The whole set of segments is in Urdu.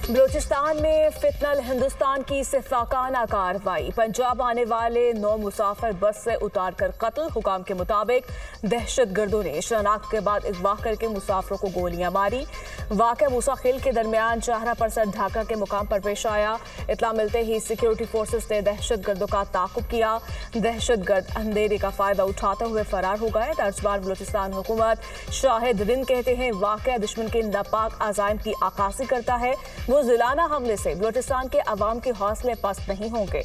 بلوچستان میں فتنہ ہندوستان کی سفاکانہ کارروائی، پنجاب آنے والے 9 مسافر بس سے اتار کر قتل۔ حکام کے مطابق دہشت گردوں نے شناخت کے بعد اغوا کر کے مسافروں کو گولیاں ماری۔ واقعہ موسیٰ خیل کے درمیان چہرہ پرسر ڈھاکہ کے مقام پر پیش آیا۔ اطلاع ملتے ہی سیکیورٹی فورسز نے دہشت گردوں کا تعاقب کیا۔ دہشت گرد اندھیرے کا فائدہ اٹھاتے ہوئے فرار ہو گئے۔ ترجمان بلوچستان حکومت شاہد رند کہتے ہیں واقعہ دشمن کے ناپاک عزائم کی عکاسی کرتا ہے۔ وہ ذلانہ حملے سے بلوچستان کے عوام کے حوصلے پست نہیں ہوں گے۔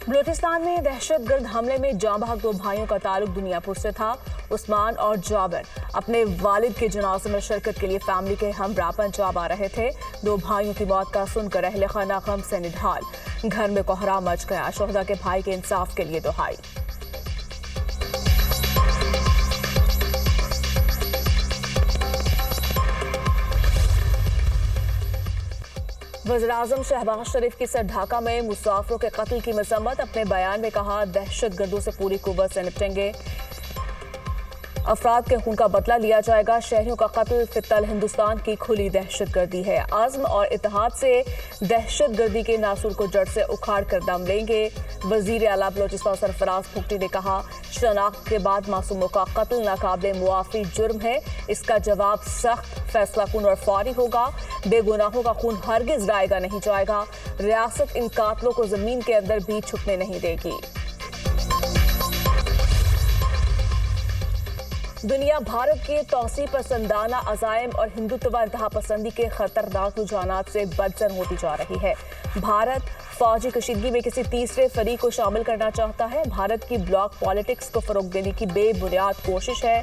بلوچستان میں دہشت گرد حملے میں جاں بحق 2 بھائیوں کا تعلق دنیا پور سے تھا۔ عثمان اور جابر اپنے والد کے جنازے میں شرکت کے لیے فیملی کے ہمراہ پنجاب آ رہے تھے۔ 2 بھائیوں کی موت کا سن کر اہل خانہ غم سے نڈھال، گھر میں کوہرام مچ گیا۔ شہداء کے بھائی کے انصاف کے لیے دہائی۔ وزیراعظم شہباز شریف کی سر ڈھاکہ میں مسافروں کے قتل کی مذمت۔ اپنے بیان میں کہا دہشت گردوں سے پوری قوت سے نپٹیں گے، افراد کے خون کا بدلہ لیا جائے گا۔ شہریوں کا قتل فتنہ ہندوستان کی کھلی دہشت گردی ہے۔ عزم اور اتحاد سے دہشت گردی کے ناسور کو جڑ سے اکھاڑ کر دم لیں گے۔ وزیر اعلیٰ بلوچستان سرفراز بھگٹی نے کہا شناخت کے بعد معصوموں کا قتل ناقابل معافی جرم ہے، اس کا جواب سخت، فیصلہ کن اور فوری ہوگا۔ بے گناہوں کا خون ہرگز ضائع نہیں جائے گا۔ ریاست ان قاتلوں کو زمین کے اندر بھی چھپنے نہیں دے گی۔ دنیا بھارت کے توسیع پسندانہ عزائم اور ہندوتوا انتہا پسندی کے خطرناک رجحانات سے بدزن ہوتی جا رہی ہے۔ بھارت فوجی کشیدگی میں کسی تیسرے فریق کو شامل کرنا چاہتا ہے۔ بھارت کی بلاک پالیٹکس کو فروغ دینے کی بے بنیاد کوشش ہے۔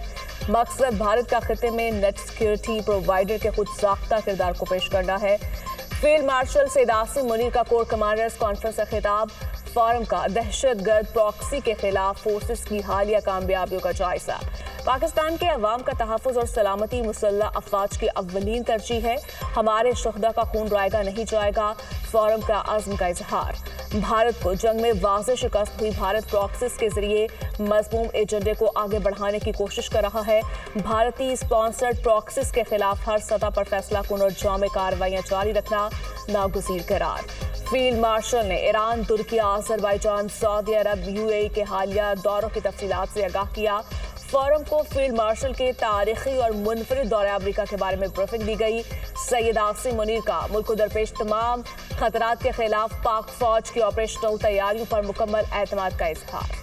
مقصد بھارت کا خطے میں نیٹ سیکیورٹی پرووائیڈر کے خود ساختہ کردار کو پیش کرنا ہے۔ فیلڈ مارشل سید عاصم منیر کا کور کمانڈرز کانفرنس سے خطاب۔ فورم کا دہشت گرد پراکسی کے خلاف فورسز کی حالیہ کامیابیوں کا جائزہ۔ پاکستان کے عوام کا تحفظ اور سلامتی مسلح افواج کی اولین ترجیح ہے۔ ہمارے شہداء کا خون رائگاں نہیں جائے گا، فورم کا عزم کا اظہار۔ بھارت کو جنگ میں واضح شکست ہوئی۔ بھارت پراکسیز کے ذریعے مذموم ایجنڈے کو آگے بڑھانے کی کوشش کر رہا ہے۔ بھارتی اسپانسرڈ پراکسیز کے خلاف ہر سطح پر فیصلہ کن اور جامع کارروائیاں جاری رکھنا ناگزیر قرار۔ فیلڈ مارشل نے ایران، ترکی، آذربائیجان، سعودی عرب، UAE کے حالیہ دوروں کی تفصیلات سے آگاہ کیا۔ فورم کو فیلڈ مارشل کے تاریخی اور منفرد دورہ امریکہ کے بارے میں بریفنگ دی گئی۔ سید عاصم منیر کا ملک کو درپیش تمام خطرات کے خلاف پاک فوج کی آپریشنل تیاریوں پر مکمل اعتماد کا اظہار۔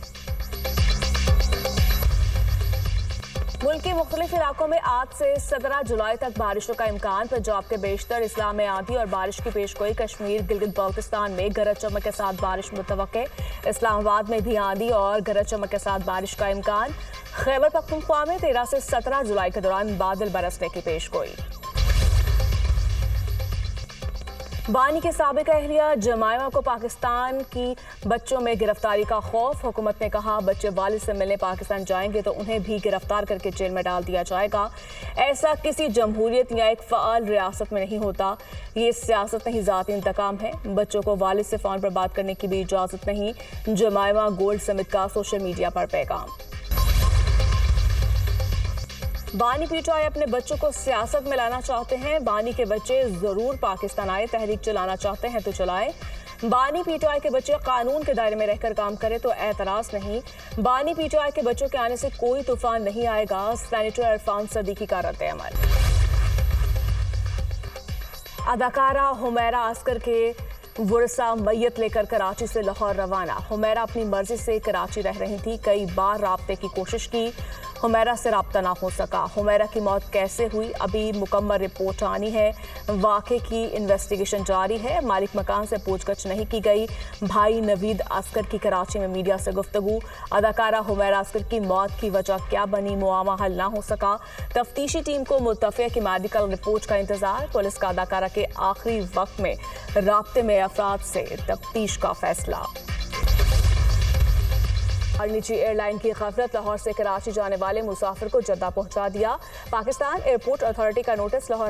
ملک کے مختلف علاقوں میں آج سے 17 جولائی تک بارشوں کا امکان۔ پنجاب کے بیشتر اضلاع میں آندھی اور بارش کی پیشگوئی۔ کشمیر، گلگت بلتستان میں گرج چمک کے ساتھ بارش متوقع۔ اسلام آباد میں بھی آندھی اور گرج چمک کے ساتھ بارش کا امکان۔ خیبر پختونخوا میں 13 سے 17 جولائی کے دوران بادل برسنے کی پیشگوئی۔ بانی کے سابق اہلیہ جمائمہ کو پاکستان کی بچوں میں گرفتاری کا خوف۔ حکومت نے کہا بچے والد سے ملنے پاکستان جائیں گے تو انہیں بھی گرفتار کر کے جیل میں ڈال دیا جائے گا۔ ایسا کسی جمہوریت یا ایک فعال ریاست میں نہیں ہوتا۔ یہ سیاست نہیں، ذاتی انتقام ہے۔ بچوں کو والد سے فون پر بات کرنے کی بھی اجازت نہیں۔ جمائمہ گولڈ سمتھ کا سوشل میڈیا پر پیغام۔ بانی پی ٹی آئی اپنے بچوں کو سیاست میں لانا چاہتے ہیں۔ بانی کے بچے ضرور پاکستان آئے، تحریک چلانا چاہتے ہیں تو چلائیں۔ بانی پی ٹی آئی کے بچے قانون کے دائرے میں رہ کر کام کرے تو اعتراض نہیں۔ بانی پی ٹی آئی کے بچوں کے آنے سے کوئی طوفان نہیں آئے گا۔ سینیٹر عرفان صدیقی کا رد عمل۔ اداکارہ حمیرہ عسکر کے ورثہ میت لے کر کراچی سے لاہور روانہ۔ حمیرہ اپنی مرضی سے کراچی رہ رہی تھی، کئی بار رابطے کی کوشش کی، حمیرہ سے رابطہ نہ ہو سکا۔ حمیرہ کی موت کیسے ہوئی، ابھی مکمل رپورٹ آنی ہے۔ واقعے کی انویسٹیگیشن جاری ہے۔ مالک مکان سے پوچھ گچھ نہیں کی گئی۔ بھائی نوید عسکر کی کراچی میں میڈیا سے گفتگو۔ اداکارہ حمیرہ عسکر کی موت کی وجہ کیا بنی، معاملہ حل نہ ہو سکا۔ تفتیشی ٹیم کو متفقہ کی میڈیکل رپورٹ کا انتظار۔ پولیس کا اداکارہ کے آخری وقت میں رابطے میں افراد سے تفتیش کا فیصلہ۔ اور نجی ایئر لائن کی غفلت، لاہور سے کراچی جانے والے مسافر کو جدہ پہنچا دیا۔ پاکستان ایئرپورٹ اتھارٹی کا نوٹس۔ لاہور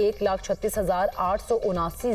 1,36,879